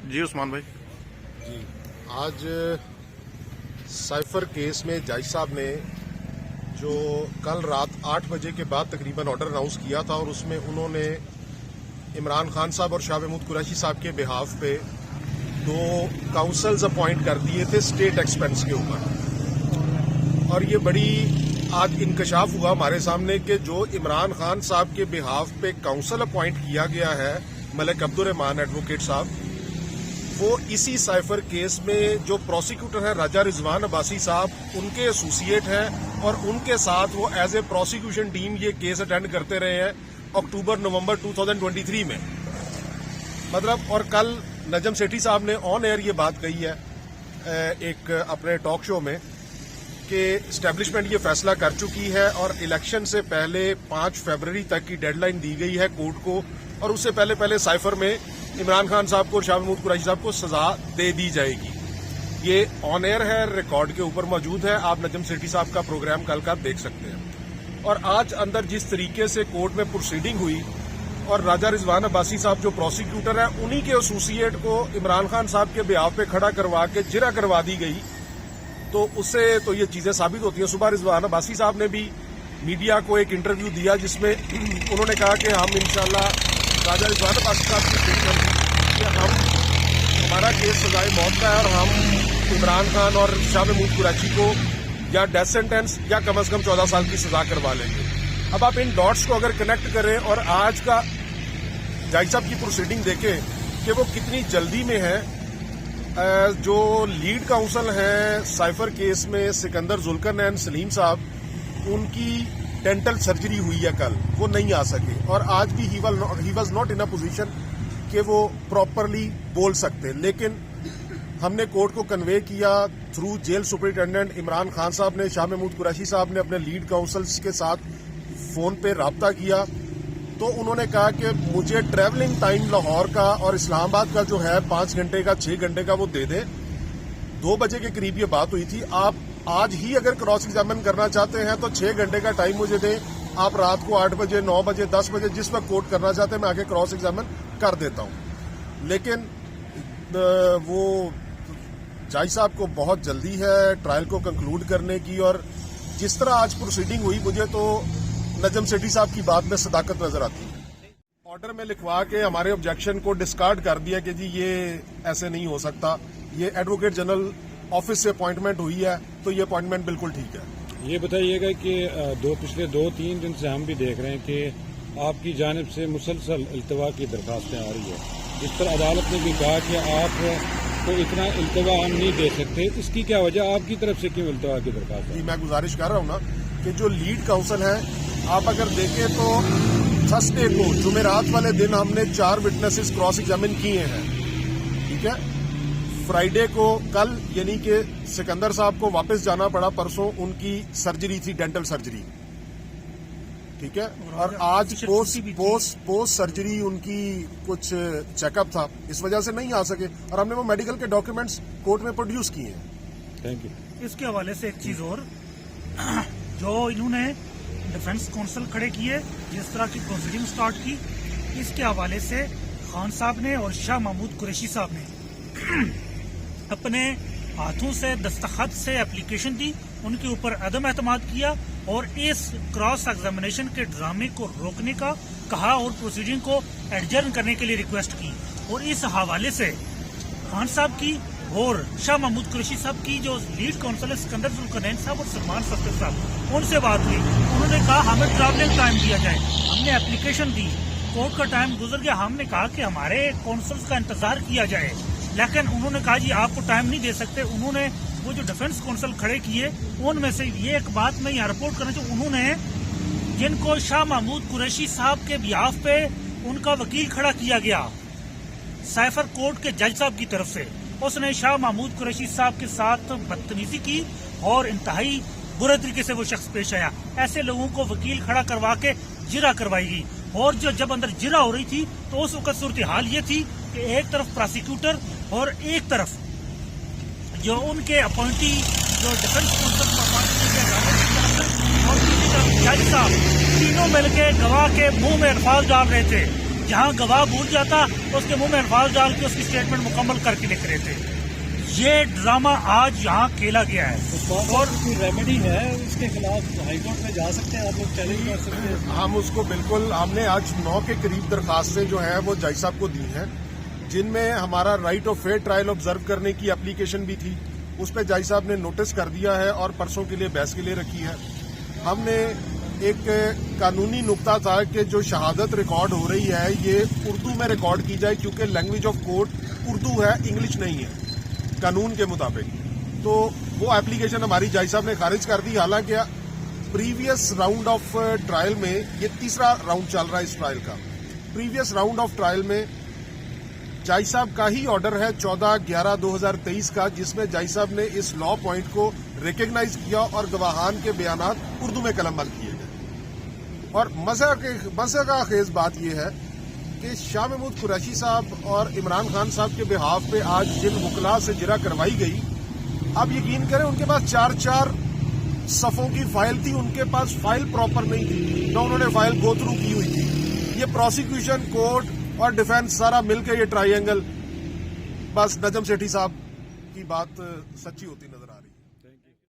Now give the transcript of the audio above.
جی عثمان بھائی جی آج cipher case میں جج صاحب نے جو کل رات 8 بجے کے بعد تقریباً آرڈر اناؤنس کیا تھا، اور اس میں انہوں نے عمران خان صاحب اور شاہ محمود قریشی صاحب کے بہاف پہ 2 کاؤنسلز اپوائنٹ کر دیے تھے اسٹیٹ ایکسپینس کے اوپر. اور یہ بڑی آج انکشاف ہوا ہمارے سامنے کہ جو عمران خان صاحب کے بہاف پہ کاؤنسل اپوائنٹ کیا گیا ہے ملک عبدالرحمان ایڈوکیٹ صاحب، وہ اسی سائفر کیس میں جو پروسیکیوٹر ہیں راجہ رضوان عباسی صاحب ان کے ایسوسیٹ ہیں، اور ان کے ساتھ وہ ایز اے پروسیکیوشن ٹیم یہ کیس اٹینڈ کرتے رہے ہیں اکتوبر نومبر 2023 میں. مطلب اور کل نجم سیٹھی صاحب نے آن ایئر یہ بات کہی ہے ایک اپنے ٹاک شو میں کہ اسٹیبلشمنٹ یہ فیصلہ کر چکی ہے اور الیکشن سے پہلے 5 فروری تک کی ڈیڈ لائن دی گئی ہے کورٹ کو، اور اس سے پہلے سائفر میں عمران خان صاحب کو اور شاہ محمود قریشی صاحب کو سزا دے دی جائے گی. یہ آن ایئر ہے، ریکارڈ کے اوپر موجود ہے، آپ نجم سیٹھی صاحب کا پروگرام کل کا دیکھ سکتے ہیں. اور آج اندر جس طریقے سے کورٹ میں پروسیڈنگ ہوئی اور راجہ رضوان عباسی صاحب جو پروسیکیوٹر ہیں انہی کے ایسوسیٹ کو عمران خان صاحب کے بیاف پہ کھڑا کروا کے جرح کروا دی گئی، تو اس سے تو یہ چیزیں ثابت ہوتی ہیں. صبح رضوان عباسی صاحب نے بھی میڈیا کو ایک انٹرویو دیا جس میں انہوں نے کہا کہ ہم انشاءاللہ راجہ رضوان عباسی صاحب کی اسٹیٹمنٹ کہ ہمارا کیس سزائے موت کا ہے اور ہم عمران خان اور شاہ محمود قریشی کو یا ڈیتھ سینٹینس یا کم از کم 14 سال کی سزا کروا لیں گے. اب آپ ان ڈاٹس کو اگر کنیکٹ کریں اور آج کا جج صاحب کی پروسیڈنگ دیکھیں کہ وہ کتنی جلدی میں ہے. جو لیڈ کاؤنسل ہیں سائفر کیس میں سکندر ذوالقرنین سلیم صاحب، ان کی ڈینٹل سرجری ہوئی ہے کل، وہ نہیں آ سکے، اور آج بھی he was not in a position کہ وہ پراپرلی بول سکتے. لیکن ہم نے کورٹ کو کنوے کیا through jail superintendent Imran Khan صاحب نے، شاہ محمود قریشی صاحب نے اپنے لیڈ کاؤنسلز کے ساتھ فون پہ رابطہ کیا، تو انہوں نے کہا کہ مجھے ٹریولنگ ٹائم لاہور کا اور اسلام آباد کا جو ہے 5 گھنٹے کا 6 گھنٹے کا وہ دے دیں. 2 بجے کے قریب یہ بات ہوئی تھی. آپ آج ہی اگر کراس ایگزامن کرنا چاہتے ہیں تو 6 گھنٹے کا ٹائم مجھے دیں، آپ رات کو 8 بجے 9 بجے 10 بجے جس وقت کورٹ کرنا چاہتے ہیں میں آگے کراس ایگزامن کر دیتا ہوں. لیکن وہ جج صاحب کو بہت جلدی ہے ٹرائل کو کنکلوڈ کرنے کی، اور جس طرح آج پروسیڈنگ ہوئی مجھے تو نجم سیٹھی صاحب کی بات میں صداقت نظر آتی ہے. آرڈر میں لکھوا کے ہمارے آبجیکشن کو ڈسکارڈ کر دیا کہ جی یہ ایسے نہیں ہو سکتا، یہ ایڈوکیٹ جنرل آفس سے اپوائنٹمنٹ ہوئی ہے تو یہ اپوائنٹمنٹ بالکل ٹھیک ہے. یہ بتائیے گا کہ پچھلے 2-3 دن سے ہم بھی دیکھ رہے ہیں کہ آپ کی جانب سے مسلسل التوا کی درخواستیں آ رہی ہے، جس پر عدالت نے بھی کہا کہ آپ کو اتنا التوا ہم نہیں دے سکتے. اس کی کیا وجہ، آپ کی طرف سے کیوں التوا کی درخواست ہے؟ جی میں گزارش کر رہا ہوں نا کہ جو لیڈ کاؤنسل ہیں آپ اگر دیکھیں تو تھرسڈے کو جمعرات والے دن ہم نے 4 وٹنسز کراس ایگزامن کیے ہیں، ٹھیک ہے. فرائیڈے کو کل یعنی کہ سکندر صاحب کو واپس جانا پڑا، پرسوں ان کی سرجری تھی ڈینٹل سرجری، ٹھیک ہے. اور آج پوسٹ سرجری ان کی کچھ چیک اپ تھا، اس وجہ سے نہیں آ سکے، اور ہم نے وہ میڈیکل کے ڈاکیومنٹس کورٹ میں پروڈیوس کیے ہیں. Thank you. اس کے حوالے سے ایک چیز اور، جو انہوں نے ڈیفنس کونسل کھڑے کیے، جس طرح کی پروسیڈنگ سٹارٹ کی، اس کے حوالے سے خان صاحب نے اور شاہ محمود قریشی صاحب نے اپنے ہاتھوں سے دستخط سے اپلیکیشن دی، ان کے اوپر عدم اعتماد کیا اور اس کراس ایگزامینیشن کے ڈرامے کو روکنے کا کہا اور پروسیڈنگ کو ایڈجرن کرنے کے لیے ریکویسٹ کی. اور اس حوالے سے خان صاحب کی اور شاہ محمود قریشی صاحب کی جو لیڈ کاؤنسل ہے سکندر ذوالقرنین صاحب اور سلمان صفدر صاحب، ان سے بات ہوئی. انہوں نے کہا ہمیں ٹریولنگ ٹائم دیا جائے. ہم نے اپلیکیشن دی، کورٹ کا ٹائم گزر گیا، ہم نے کہا کہ ہمارے کونسلز کا انتظار کیا جائے، لیکن انہوں نے کہا جی آپ کو ٹائم نہیں دے سکتے. انہوں نے وہ جو ڈیفنس کونسل کھڑے کیے ان میں سے یہ ایک بات میں یہاں رپورٹ کرنا چاہوں، انہوں نے جن کو شاہ محمود قریشی صاحب کے بیاف پہ ان کا وکیل کھڑا کیا گیا سائفر کورٹ کے جج صاحب کی طرف سے، اس نے شاہ محمود قریشی صاحب کے ساتھ بدتمیزی کی اور انتہائی برے طریقے سے وہ شخص پیش آیا. ایسے لوگوں کو وکیل کھڑا کروا کے جرح کروائی گئی. اور جب اندر جرح ہو رہی تھی تو اس وقت صورتحال یہ تھی کہ ایک طرف پراسیکیوٹر اور ایک طرف جو ان کے اپوائنٹی جو ڈیفنس کونسل کو اپوائنٹ کیے گئے اور دوسری طرف جج صاحب، تینوں مل کے گواہ کے منہ میں الفاظ ڈال رہے تھے جہاں گواہ بھول جاتا اس کے منہ میں الفاظ ڈال کے اس کی اسٹیٹمنٹ مکمل کر کے لکھ رہے تھے. یہ ڈرامہ آج یہاں کھیلا گیا ہے. اور کوئی ریمیڈی ہے اس کے خلاف؟ ہائی کورٹ میں جا سکتے ہیں آپ لوگ، چیلنج کر سکتے ہیں؟ ہم اس کو بالکل، ہم نے آج 9 کے قریب درخواستیں جو ہیں وہ جج صاحب کو دی ہیں، جن میں ہمارا right of fear trial observe کرنے کی اپلیکیشن بھی تھی. اس پہ جج صاحب نے نوٹس کر دیا ہے اور پرسوں کے لیے بحث کے لیے رکھی ہے. ہم نے ایک قانونی نقطہ تھا کہ جو شہادت ریکارڈ ہو رہی ہے یہ اردو میں ریکارڈ کی جائے، کیونکہ لینگویج آف کورٹ اردو ہے، انگلش نہیں ہے قانون کے مطابق. تو وہ اپلیکیشن ہماری جج صاحب نے خارج کر دی. حالانکہ پریویس راؤنڈ آف ٹرائل میں، یہ تیسرا راؤنڈ چل رہا ہے اس ٹرائل کا، پریویس راؤنڈ آف ٹرائل میں جج صاحب کا ہی آرڈر ہے 14/11/2023 کا، جس میں جج صاحب نے اس لا پوائنٹ کو ریکگنائز کیا اور گواہان کے بیانات اردو میں قلم بند کیے گئے. اور مزے کا خیز بات یہ ہے کہ شاہ محمود قریشی صاحب اور عمران خان صاحب کے بہاف پہ آج جن وکلاء سے جرح کروائی گئی، آپ یقین کریں ان کے پاس 4 صفوں کی فائل تھی، ان کے پاس فائل پراپر نہیں تھی، نہ انہوں نے فائل گو تھرو کی ہوئی تھی. یہ پروسیکیوشن، کورٹ اور ڈیفینس سارا مل کے یہ ٹرائی اینگل، بس نجم سیٹھی صاحب کی بات سچی ہوتی نظر آ رہی ہے.